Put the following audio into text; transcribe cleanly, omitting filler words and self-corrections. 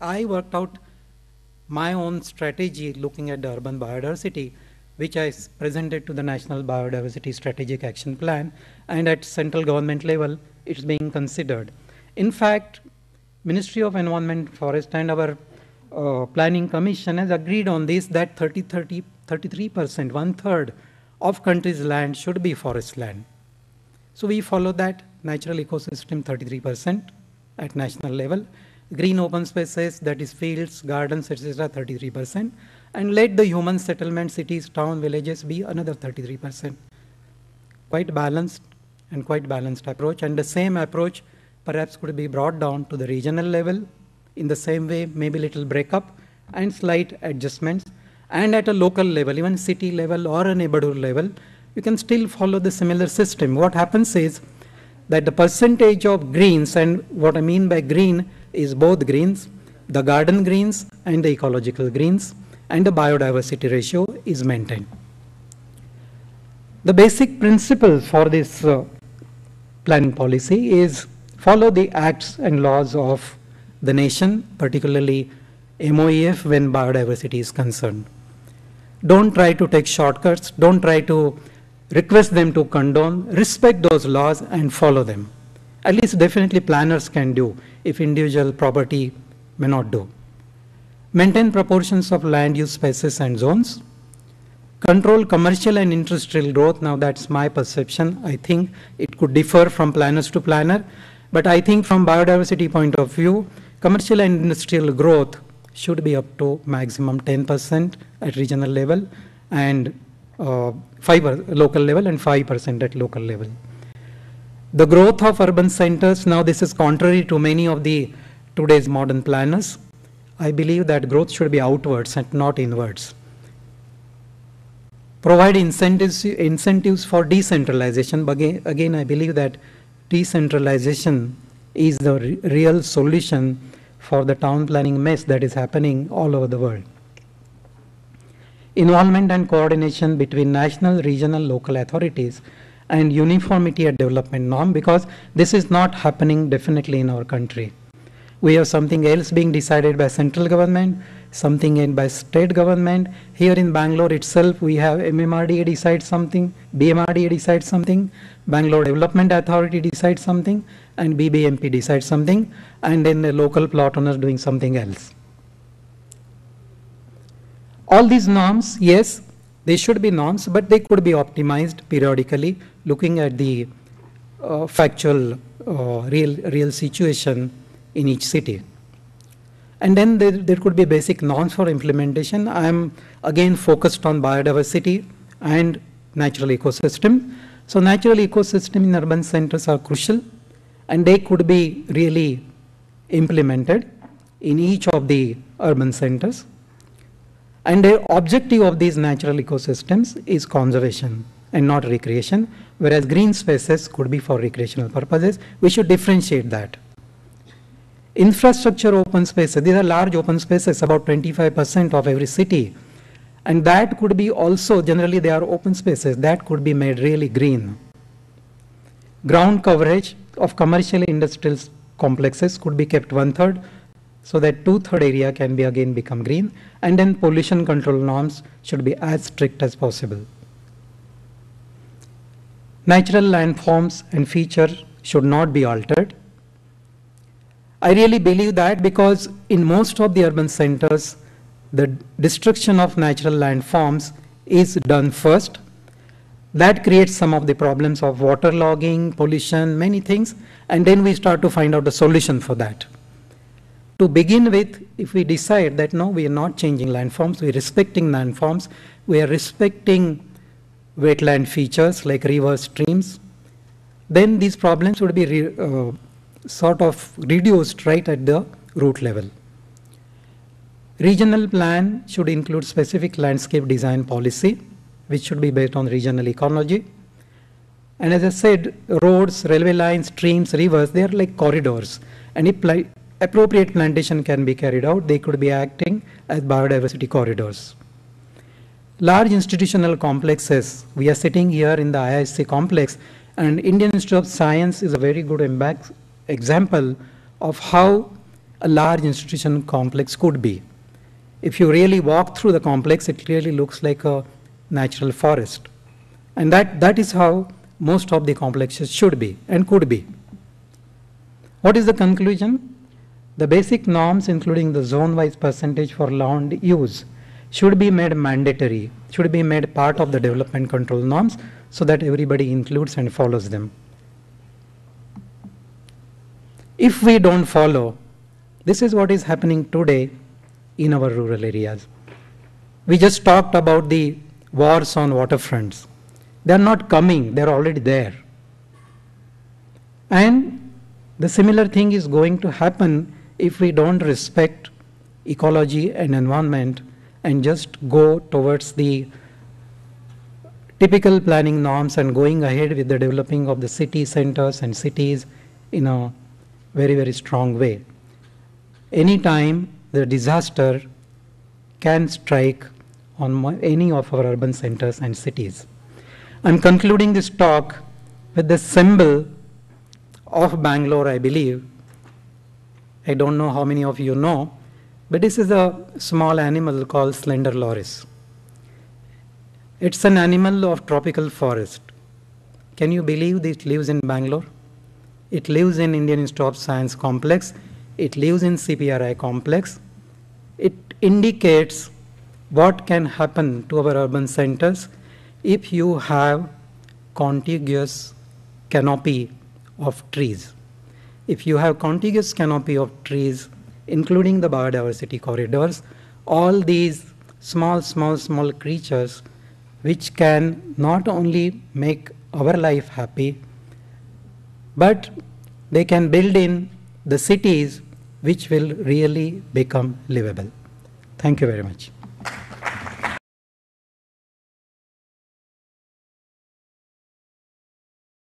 I worked out my own strategy looking at the urban biodiversity, which I presented to the National Biodiversity Strategic Action Plan, and at central government level, it's being considered. In fact, Ministry of Environment, Forest and our Planning Commission has agreed on this that 33%, one-third of country's land should be forest land. So we follow that natural ecosystem 33% at national level, green open spaces, that is fields, gardens, etc., 33%, and let the human settlement, cities, town, villages be another 33%. Quite balanced and quite balanced approach, and the same approach perhaps could be brought down to the regional level in the same way, maybe little breakup and slight adjustments, and at a local level, even city level or a neighborhood level, you can still follow the similar system. What happens is that the percentage of greens, and what I mean by green is both greens, the garden greens and the ecological greens, and the biodiversity ratio is maintained. The basic principle for this planning policy is follow the acts and laws of the nation, particularly MOEF when biodiversity is concerned. Don't try to take shortcuts, don't try to request them to condone, respect those laws and follow them. At least definitely planners can do if individual property may not do. Maintain proportions of land use spaces and zones. Control commercial and industrial growth. Now that's my perception. I think it could differ from planners to planner, but I think from biodiversity point of view, commercial and industrial growth should be up to maximum 10% at regional level and 5% local level and 5% at local level. The growth of urban centers, now this is contrary to many of the today's modern planners. I believe that growth should be outwards and not inwards. Provide incentives for decentralization. But again, I believe that decentralization is the real solution for the town planning mess that is happening all over the world. Involvement and coordination between national, regional, local authorities, and uniformity at development norm, because this is not happening definitely in our country. We have something else being decided by central government, something by state government. Here in Bangalore itself, we have MMRDA decide something, BMRDA decide something, Bangalore Development Authority decide something, and BBMP decide something, and then the local plot owners doing something else. All these norms, yes, they should be norms, but they could be optimized periodically, looking at the factual, real situation in each city. And then there could be basic norms for implementation. I am again focused on biodiversity and natural ecosystem. So natural ecosystem in urban centers are crucial, and they could be really implemented in each of the urban centers. And the objective of these natural ecosystems is conservation and not recreation, whereas green spaces could be for recreational purposes. We should differentiate that. Infrastructure open spaces, these are large open spaces, about 25% of every city. And that could be also, generally they are open spaces, that could be made really green. Ground coverage of commercial industrial complexes could be kept 1/3, so that 2/3 area can be again become green, and then pollution control norms should be as strict as possible. Natural landforms and features should not be altered. I really believe that because in most of the urban centers, the destruction of natural landforms is done first. That creates some of the problems of waterlogging, pollution, many things, and then we start to find out the solution for that. To begin with, if we decide that no, we are not changing landforms, we are respecting landforms, we are respecting wetland features like rivers, streams, then these problems would be sort of reduced right at the root level. Regional plan should include specific landscape design policy, which should be based on regional ecology. And as I said, roads, railway lines, streams, rivers, they are like corridors. And if appropriate plantation can be carried out, they could be acting as biodiversity corridors. Large institutional complexes, we are sitting here in the IISc complex, and Indian Institute of Science is a very good example of how a large institution complex could be. If you really walk through the complex, it really looks like a natural forest. And that is how most of the complexes should be and could be. What is the conclusion? The basic norms, including the zone-wise percentage for land use, should be made mandatory, should be made part of the development control norms so that everybody includes and follows them. If we don't follow, this is what is happening today in our rural areas. We just talked about the wars on waterfronts. They are not coming, they are already there. And the similar thing is going to happen if we don't respect ecology and environment and just go towards the typical planning norms and going ahead with the developing of the city centers and cities in a very, very strong way. Anytime the disaster can strike on any of our urban centers and cities. I'm concluding this talk with the symbol of Bangalore, I believe. I don't know how many of you know, but this is a small animal called slender loris. It's an animal of tropical forest. Can you believe that it lives in Bangalore? It lives in Indian Institute of Science complex. It lives in CPRI complex. It indicates what can happen to our urban centers if you have contiguous canopy of trees. If you have contiguous canopy of trees, including the biodiversity corridors, all these small creatures which can not only make our life happy, but they can build in the cities which will really become livable. Thank you very much.